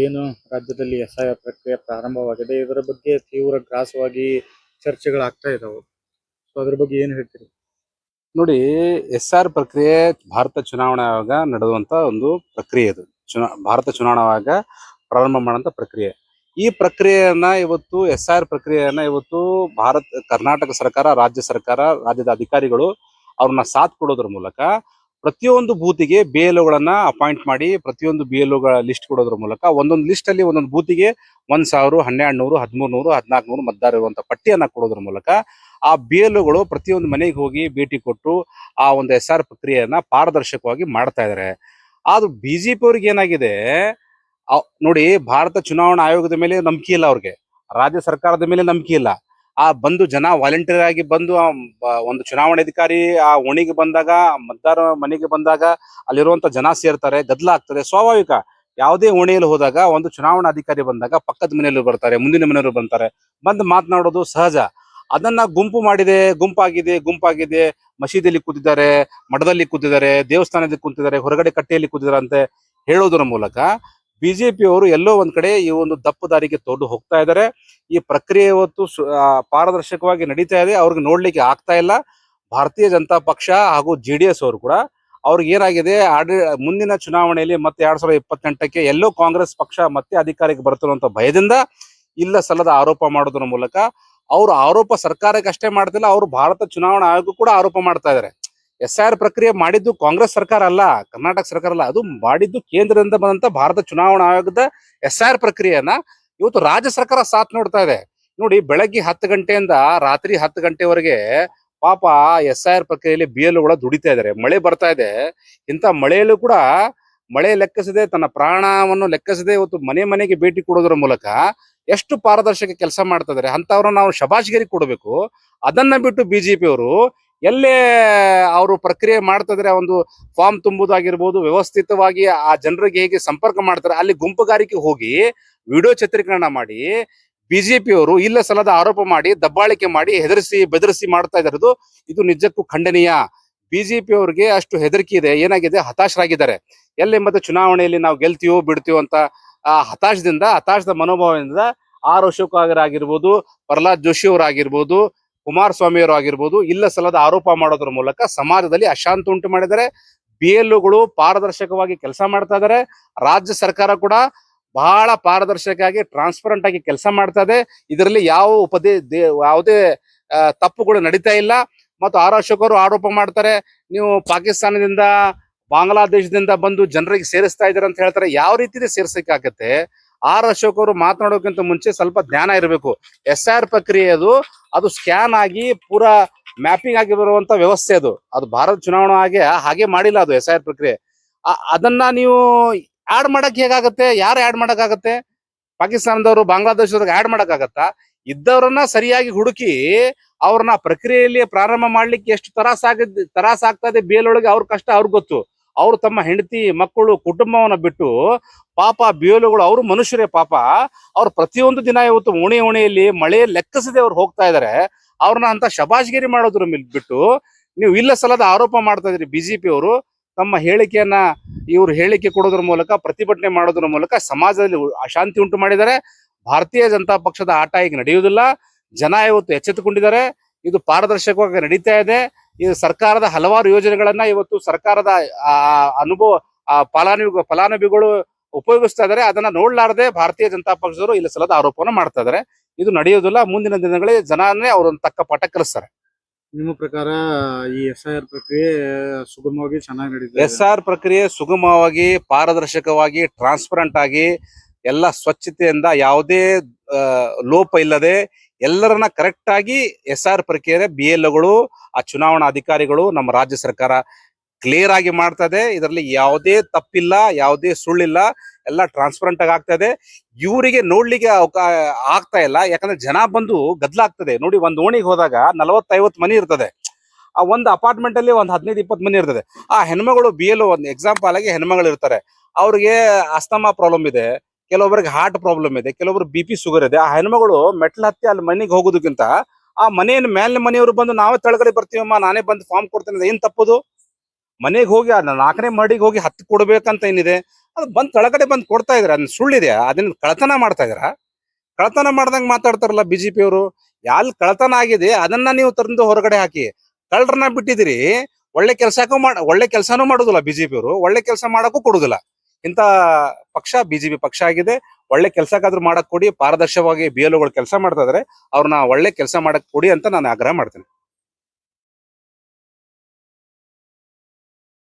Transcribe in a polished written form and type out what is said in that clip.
ಏನು ರಾಜ್ಯದಲ್ಲಿ ಎಸ್ಐಆರ್ ಪ್ರಕ್ರಿಯೆ ಪ್ರಾರಂಭವಾಗಿದೆ. ಇದರ ಬಗ್ಗೆ ತೀವ್ರ ಗ್ರಾಸವಾಗಿ ಚರ್ಚೆಗಳಾಗ್ತಾ ಇದಾವೆ. ಸೊ ಅದ್ರ ಬಗ್ಗೆ ಏನು ಹೇಳ್ತೀರಿ? ನೋಡಿ, SR ಪ್ರಕ್ರಿಯೆ ಭಾರತ ಚುನಾವಣಾ ಆಯೋಗ ನಡೆಯುವಂತ ಒಂದು ಪ್ರಕ್ರಿಯೆ. ಇದು ಭಾರತ ಚುನಾವಣಾ ಆಯೋಗ ಪ್ರಾರಂಭ ಮಾಡುವಂತ ಪ್ರಕ್ರಿಯೆ. ಈ ಪ್ರಕ್ರಿಯೆಯನ್ನ ಇವತ್ತು SR ಪ್ರಕ್ರಿಯೆಯನ್ನ ಇವತ್ತು ಕರ್ನಾಟಕ ಸರ್ಕಾರ, ರಾಜ್ಯ ಸರ್ಕಾರ, ರಾಜ್ಯದ ಅಧಿಕಾರಿಗಳು ಅವ್ರನ್ನ ಸಾಥ್ ಕೊಡೋದ್ರ ಮೂಲಕ ಪ್ರತಿಯೊಂದು ಬೂತಿಗೆ BLOಗಳನ್ನ ಅಪಾಯಿಂಟ್ ಮಾಡಿ ಪ್ರತಿಯೊಂದು BLOಗಳ ಲಿಸ್ಟ್ ಕೊಡೋದ್ರ ಮೂಲಕ ಒಂದೊಂದು ಲಿಸ್ಟ್ ಅಲ್ಲಿ ಒಂದೊಂದು ಬೂತಿಗೆ 1000, 1200, 1300, 1400 ಮತದಾರ ಇರುವಂತ ಪಟ್ಟಿಯನ್ನ ಕೊಡೋದ್ರ ಮೂಲಕ ಆ BLOಗಳು ಪ್ರತಿಯೊಂದು ಮನೆಗೆ ಹೋಗಿ ಭೇಟಿ ಕೊಟ್ಟು ಆ ಒಂದು SR ಪ್ರಕ್ರಿಯೆಯನ್ನ ಪಾರದರ್ಶಕವಾಗಿ ಮಾಡ್ತಾ ಇದ್ದಾರೆ. ಆದ್ರೂ BJP ಅವ್ರಿಗೆ ಏನಾಗಿದೆ, ನೋಡಿ, ಭಾರತ ಚುನಾವಣಾ ಆಯೋಗದ ಮೇಲೆ ನಂಬಿಕೆ ಇಲ್ಲ ಅವ್ರಿಗೆ, ರಾಜ್ಯ ಸರ್ಕಾರದ ಮೇಲೆ ನಂಬಿಕೆ ಇಲ್ಲ. ಬಂದು ಜನ ವಾಲಂಟಿಯರ್ ಆಗಿ ಬಂದು ಒಂದು ಚುನಾವಣಾಧಿಕಾರಿ ಆ ಓಣಿಗೆ ಬಂದಾಗ, ಮತದಾರ ಮನೆಗೆ ಬಂದಾಗ ಅಲ್ಲಿರುವಂತ ಜನ ಸೇರ್ತಾರೆ, ಗದ್ದಲ ಆಗ್ತದೆ, ಸ್ವಾಭಾವಿಕ. ಯಾವುದೇ ಓಣಿಯಲ್ಲಿ ಹೋದಾಗ ಒಂದು ಚುನಾವಣಾ ಅಧಿಕಾರಿ ಬಂದಾಗ ಪಕ್ಕದ ಮನೆಯಲ್ಲೂ ಬರ್ತಾರೆ, ಮುಂದಿನ ಮನೆಯವರು ಬರ್ತಾರೆ, ಬಂದು ಮಾತನಾಡೋದು ಸಹಜ. ಅದನ್ನ ಗುಂಪಾಗಿದೆ, ಮಸೀದಿಯಲ್ಲಿ ಕೂತಿದ್ದಾರೆ, ಮಠದಲ್ಲಿ ಕೂತಿದ್ದಾರೆ, ದೇವಸ್ಥಾನದಲ್ಲಿ ಕೂತಿದ್ದಾರೆ, ಹೊರಗಡೆ ಕಟ್ಟೆಯಲ್ಲಿ ಕೂತಿದ್ದಾರೆ ಅಂತ ಹೇಳೋದ್ರ ಮೂಲಕ BJP ಅವರು ಎಲ್ಲೋ ಒಂದ್ ಕಡೆ ಈ ಒಂದು ದಪ್ಪು ದಾರಿಗೆ ತೊಗೊಂಡು ಹೋಗ್ತಾ ಇದ್ದಾರೆ. ಈ ಪ್ರಕ್ರಿಯೆ ಇವತ್ತು ಪಾರದರ್ಶಕವಾಗಿ ನಡೀತಾ ಇದೆ, ಅವ್ರಿಗೆ ನೋಡ್ಲಿಕ್ಕೆ ಆಗ್ತಾ ಇಲ್ಲ. ಭಾರತೀಯ ಜನತಾ ಪಕ್ಷ ಹಾಗೂ JDS ಅವರು ಕೂಡ ಅವ್ರಿಗೆ ಏನಾಗಿದೆ, ಮುಂದಿನ ಚುನಾವಣೆಯಲ್ಲಿ ಮತ್ತೆ 2028ಕ್ಕೆ ಎಲ್ಲೋ ಕಾಂಗ್ರೆಸ್ ಪಕ್ಷ ಮತ್ತೆ ಅಧಿಕಾರಕ್ಕೆ ಬರ್ತಿರುವಂತ ಭಯದಿಂದ ಇಲ್ಲ ಸಲ್ಲದ ಆರೋಪ ಮಾಡೋದ್ರ ಮೂಲಕ ಅವರು ಆರೋಪ ಸರ್ಕಾರಕ್ಕೆ ಅಷ್ಟೇ ಮಾಡ್ತಿಲ್ಲ, ಅವರು ಭಾರತ ಚುನಾವಣಾ ಆಯೋಗ ಕೂಡ ಆರೋಪ ಮಾಡ್ತಾ ಇದ್ದಾರೆ. SR ಪ್ರಕ್ರಿಯೆ ಮಾಡಿದ್ದು ಕಾಂಗ್ರೆಸ್ ಸರ್ಕಾರ ಅಲ್ಲ, ಕರ್ನಾಟಕ ಸರ್ಕಾರ ಅಲ್ಲ, ಅದು ಮಾಡಿದ್ದು ಕೇಂದ್ರದಿಂದ ಬಂದಂತ ಭಾರತ ಚುನಾವಣಾ ಆಯೋಗದ SR ಪ್ರಕ್ರಿಯೆಯನ್ನ ಇವತ್ತು ರಾಜ್ಯ ಸರ್ಕಾರ ಸಾಥ್ ನೋಡ್ತಾ ಇದೆ. ನೋಡಿ, ಬೆಳಗ್ಗೆ 10 ಗಂಟೆಯಿಂದ ರಾತ್ರಿ 10 ಗಂಟೆವರೆಗೆ ಪಾಪ SR ಪ್ರಕ್ರಿಯೆಯಲ್ಲಿ BLOಗಳು ದುಡಿತಾ ಇದ್ದಾರೆ. ಮಳೆ ಬರ್ತಾ ಇದೆ, ಇಂಥ ಮಳೆಯಲ್ಲೂ ಕೂಡ ಮಳೆ ಲೆಕ್ಕಿಸದೆ, ತನ್ನ ಪ್ರಾಣವನ್ನು ಲೆಕ್ಕಿಸದೆ ಇವತ್ತು ಮನೆ ಮನೆಗೆ ಭೇಟಿ ಕೊಡೋದ್ರ ಮೂಲಕ ಎಷ್ಟು ಪಾರದರ್ಶಕ ಕೆಲಸ ಮಾಡ್ತಾ ಇದಾರೆ. ಅಂತವ್ರನ್ನ ನಾವು ಶಬಾಷ್ಗಿರಿ ಕೊಡಬೇಕು. ಅದನ್ನ ಬಿಟ್ಟು BJP ಅವರು ಎಲ್ಲೇ ಅವರು ಪ್ರಕ್ರಿಯೆ ಮಾಡ್ತಾ ಇದ್ರೆ, ಒಂದು ಫಾರ್ಮ್ ತುಂಬುದಾಗಿರ್ಬೋದು, ವ್ಯವಸ್ಥಿತವಾಗಿ ಆ ಜನರಿಗೆ ಹೇಗೆ ಸಂಪರ್ಕ ಮಾಡ್ತಾರೆ, ಅಲ್ಲಿ ಗುಂಪುಗಾರಿಕೆ ಹೋಗಿ ವಿಡಿಯೋ ಚಿತ್ರೀಕರಣ ಮಾಡಿ BJP ಅವರು ಇಲ್ಲ ಸಲ್ಲದ ಆರೋಪ ಮಾಡಿ, ದಬ್ಬಾಳಿಕೆ ಮಾಡಿ, ಹೆದರಿಸಿ ಬೆದರಿಸಿ ಮಾಡ್ತಾ ಇರೋದು ಇದು ನಿಜಕ್ಕೂ ಖಂಡನೀಯ. BJP ಅವ್ರಿಗೆ ಅಷ್ಟು ಹೆದರಿಕೆ ಇದೆ, ಏನಾಗಿದೆ, ಹತಾಶರಾಗಿದ್ದಾರೆ. ಎಲ್ಲಿ ಮತ್ತೆ ಚುನಾವಣೆಯಲ್ಲಿ ನಾವು ಗೆಲ್ತೀವೋ ಬಿಡ್ತೀವೋ ಅಂತ ಹತಾಶದ ಮನೋಭಾವದಿಂದ ಅಶೋಕ್ ಆಗಿರ್ಬೋದು, ಪ್ರಹ್ಲಾದ್ ಜೋಶಿ ಅವರಾಗಿರ್ಬೋದು, ಕುಮಾರಸ್ವಾಮಿ ಅವರು ಆಗಿರ್ಬೋದು, ಇಲ್ಲ ಸಲ್ಲದ ಆರೋಪ ಮಾಡೋದ್ರ ಮೂಲಕ ಸಮಾಜದಲ್ಲಿ ಅಶಾಂತಿ ಉಂಟು ಮಾಡಿದ್ದಾರೆ. BLOಗಳು ಪಾರದರ್ಶಕವಾಗಿ ಕೆಲಸ ಮಾಡ್ತಾ ಇದ್ದಾರೆ. ರಾಜ್ಯ ಸರ್ಕಾರ ಕೂಡ ಬಹಳ ಪಾರದರ್ಶಕ ಆಗಿ, ಟ್ರಾನ್ಸ್ಪರೆಂಟ್ ಆಗಿ ಕೆಲಸ ಮಾಡ್ತಾ ಇದೆ. ಇದರಲ್ಲಿ ಯಾವುದೇ ತಪ್ಪುಗಳು ನಡೀತಾ ಇಲ್ಲ. ಮತ್ತು ಅಶೋಕ್ ಅವರು ಆರೋಪ ಮಾಡ್ತಾರೆ, ನೀವು ಪಾಕಿಸ್ತಾನದಿಂದ, ಬಾಂಗ್ಲಾದೇಶದಿಂದ ಬಂದು ಜನರಿಗೆ ಸೇರಿಸ್ತಾ ಇದ್ದಾರೆ ಅಂತ ಹೇಳ್ತಾರೆ. ಯಾವ ರೀತಿ ಸೇರ್ಸಕ್ಕಾಗತ್ತೆ? ಅಶೋಕ್ ಅವರು ಮಾತನಾಡೋಕ್ಕಿಂತ ಮುಂಚೆ ಸ್ವಲ್ಪ ಜ್ಞಾನ ಇರಬೇಕು. SR ಪ್ರಕ್ರಿಯೆ ಅದು ಸ್ಕ್ಯಾನ್ ಆಗಿ ಪೂರಾ ಮ್ಯಾಪಿಂಗ್ ಆಗಿ ಬರುವಂತ ವ್ಯವಸ್ಥೆ. ಅದು ಭಾರತ ಚುನಾವಣಾ ಹಾಗೆ ಮಾಡಿಲ್ಲ ಅದು SR ಪ್ರಕ್ರಿಯೆ. ಅದನ್ನ ನೀವು ಆಡ್ ಮಾಡಕ್ ಹೇಗಾಗತ್ತೆ? ಯಾರು ಆಡ್ ಮಾಡಕ್ಕಾಗತ್ತೆ? ಪಾಕಿಸ್ತಾನದವರು, ಬಾಂಗ್ಲಾದೇಶದವ್ರಿಗೆ ಆಡ್ ಮಾಡಕ್ಕಾಗತ್ತಾ? ಇದ್ದವ್ರನ್ನ ಸರಿಯಾಗಿ ಹುಡುಕಿ ಅವ್ರನ್ನ ಪ್ರಕ್ರಿಯೆಯಲ್ಲಿ ಪ್ರಾರಂಭ ಮಾಡ್ಲಿಕ್ಕೆ ಎಷ್ಟು ತ್ರಾಸ ಆಗ್ತಾ ಇದೆ BLOಗಳಿಗೆ, ಅವ್ರ ಕಷ್ಟ ಅವ್ರಿಗೆ ಗೊತ್ತು. ಅವ್ರು ತಮ್ಮ ಹೆಂಡತಿ, ಮಕ್ಕಳು, ಕುಟುಂಬವನ್ನ ಬಿಟ್ಟು ಪಾಪ BLOಗಳು, ಅವರು ಮನುಷ್ಯರೇ ಪಾಪ, ಅವ್ರು ಪ್ರತಿಯೊಂದು ದಿನ ಇವತ್ತು ಓಣಿಯಲ್ಲಿ ಮಳೆ ಲೆಕ್ಕಿಸದೆ ಅವ್ರು ಹೋಗ್ತಾ ಇದಾರೆ. ಅವ್ರನ್ನ ಅಂತ ಶಬಾಷ್ಗಿರಿ ಮಾಡೋದ್ರ ಬಿಟ್ಟು ನೀವು ಇಲ್ಲ ಸಲ್ಲದ ಆರೋಪ ಮಾಡ್ತಾ ಇದ್ರಿ. BJP ಅವರು ತಮ್ಮ ಹೇಳಿಕೆಯನ್ನ ಇವ್ರು ಹೇಳಿಕೆ ಕೊಡೋದ್ರ ಮೂಲಕ, ಪ್ರತಿಭಟನೆ ಮಾಡೋದ್ರ ಮೂಲಕ ಸಮಾಜದಲ್ಲಿ ಅಶಾಂತಿ ಉಂಟು ಮಾಡಿದ್ದಾರೆ. ಭಾರತೀಯ ಜನತಾ ಪಕ್ಷದ ಆಟ ಈಗ ನಡೆಯುವುದಿಲ್ಲ. ಜನ ಇವತ್ತು ಎಚ್ಚೆತ್ತುಕೊಂಡಿದ್ದಾರೆ. ಇದು ಪಾರದರ್ಶಕವಾಗಿ ನಡೀತಾ ಇದೆ. ಇದು ಸರ್ಕಾರದ ಹಲವಾರು ಯೋಜನೆಗಳನ್ನ ಇವತ್ತು ಸರ್ಕಾರದ ಫಲಾನುಭವಿಗಳು ಉಪಯೋಗಿಸ್ತಾ ಇದ್ದಾರೆ. ಅದನ್ನ ನೋಡ್ಲಾರ್ದೆ ಭಾರತೀಯ ಜನತಾ ಪಕ್ಷದವರು ಇಲ್ಲ ಸಲ್ಲದ ಆರೋಪವನ್ನು ಮಾಡ್ತಾ ಇದ್ದಾರೆ. ಇದು ನಡೆಯುವುದಿಲ್ಲ. ಮುಂದಿನ ದಿನಗಳಲ್ಲಿ ಜನನೇ ಅವ್ರನ್ನ ತಕ್ಕ ಪಾಠ ಕಲಿಸ್ತಾರೆ. ನಿಮ್ಮ ಪ್ರಕಾರ ಈ SIR ಪ್ರಕ್ರಿಯೆ ಸುಗಮವಾಗಿ ಚೆನ್ನಾಗಿ ನಡೀತದೆ? SR ಪ್ರಕ್ರಿಯೆ ಸುಗಮವಾಗಿ, ಪಾರದರ್ಶಕವಾಗಿ, ಟ್ರಾನ್ಸ್ಪರೆಂಟ್ ಆಗಿ, ಎಲ್ಲ ಸ್ವಚ್ಛತೆಯಿಂದ, ಯಾವುದೇ ಲೋಪ ಇಲ್ಲದೆ ಎಲ್ಲರನ್ನ ಕರೆಕ್ಟ್ ಆಗಿ SR ಪ್ರಕ್ರಿಯೆ BLOಗಳು, ಆ ಚುನಾವಣಾ ಅಧಿಕಾರಿಗಳು, ನಮ್ಮ ರಾಜ್ಯ ಸರ್ಕಾರ ಕ್ಲಿಯರ್ ಆಗಿ ಮಾಡ್ತಾ ಇದೆ. ಇದರಲ್ಲಿ ಯಾವುದೇ ತಪ್ಪಿಲ್ಲ, ಯಾವುದೇ ಸುಳ್ಳಿಲ್ಲ, ಎಲ್ಲ ಟ್ರಾನ್ಸ್ಪರೆಂಟ್ ಆಗಿ ಆಗ್ತಾ ಇದೆ. ಇವರಿಗೆ ನೋಡ್ಲಿಕ್ಕೆ ಆಗ್ತಾ ಇಲ್ಲ, ಯಾಕಂದ್ರೆ ಜನ ಬಂದು ಗದ್ದಲಾಗ್ತದೆ. ನೋಡಿ, ಒಂದ್ ಓಣಿಗೆ ಹೋದಾಗ 40-50 ಮನೆ ಇರ್ತದೆ. ಆ ಒಂದು ಅಪಾರ್ಟ್ಮೆಂಟ್ ಅಲ್ಲಿ ಒಂದು 15-20 ಮನೆ ಇರ್ತದೆ. ಆ ಹೆಣ್ಮಗಳು BLO, ಒಂದು ಎಕ್ಸಾಂಪಲ್ ಆಗಿ ಹೆಣ್ಮಗಳು ಇರ್ತಾರೆ, ಅವ್ರಿಗೆ ಅಸ್ತಮಾ ಪ್ರಾಬ್ಲಮ್ ಇದೆ, ಕೆಲವೊಬ್ಬರಿಗೆ ಹಾರ್ಟ್ ಪ್ರಾಬ್ಲಮ್ ಇದೆ, ಕೆಲವೊಬ್ರು BP ಶುಗರ್ ಇದೆ. ಆ ಹೆಣ್ಮಗಳು ಮೆಟ್ಲು ಹತ್ತಿ ಅಲ್ಲಿ ಮನೆಗೆ ಹೋಗೋದಕ್ಕಿಂತ ಆ ಮನೆಯನ್ನು ಮೇಲಿನ ಮನೆಯವರು ಬಂದು ನಾವೇ ತೆಳಗಡೆ ಬರ್ತೀವಮ್ಮ, ನಾನೇ ಬಂದು ಫಾರ್ಮ್ ಕೊಡ್ತೇನೆ, ಏನ್ ತಪ್ಪದು? ಮನೆಗೆ ಹೋಗಿ 4ನೇ ಮಹಡಿಗೆ ಹೋಗಿ ಹತ್ತಿ ಕೊಡ್ಬೇಕಂತ ಏನಿದೆ? ಅದು ಬಂದ್ ಕೆಳಗಡೆ ಬಂದು ಕೊಡ್ತಾ ಇದಾರೆ. ಅದನ್ನ ಸುಳ್ಳಿದೆ, ಅದನ್ನ ಕಳ್ತನ ಮಾಡ್ತಾ ಇದಾರ. ಕಳ್ತನ ಮಾಡ್ದಂಗ್ ಮಾತಾಡ್ತಾರಲ್ಲ ಬಿಜೆಪಿ ಅವರು. ಯಾಲ್ ಕಳ್ತನ ಆಗಿದೆ ಅದನ್ನ ನೀವು ತಂದು ಹೊರಗಡೆ ಹಾಕಿ. ಕಳ್ಳರನ್ನ ಬಿಟ್ಟಿದಿರಿ, ಒಳ್ಳೆ ಕೆಲಸನೂ ಮಾಡುದಿಲ್ಲ ಬಿಜೆಪಿ ಅವರು, ಒಳ್ಳೆ ಕೆಲಸ ಮಾಡಕ್ಕೂ ಕೊಡುದಿಲ್ಲ. ಇಂತ ಪಕ್ಷ ಬಿಜೆಪಿ ಪಕ್ಷ ಆಗಿದೆ. ಒಳ್ಳೆ ಕೆಲಸಕ್ಕಾದ್ರೂ ಮಾಡಕ್ ಕೊಡಿ. ಪಾರದರ್ಶಕವಾಗಿ BLOಗಳು ಕೆಲಸ ಮಾಡ್ತಾ ಇದಾರೆ, ಅವ್ರನ್ನ ಒಳ್ಳೆ ಕೆಲಸ ಮಾಡಕ್ ಕೊಡಿ ಅಂತ ನಾನು ಆಗ್ರಹ ಮಾಡ್ತೇನೆ.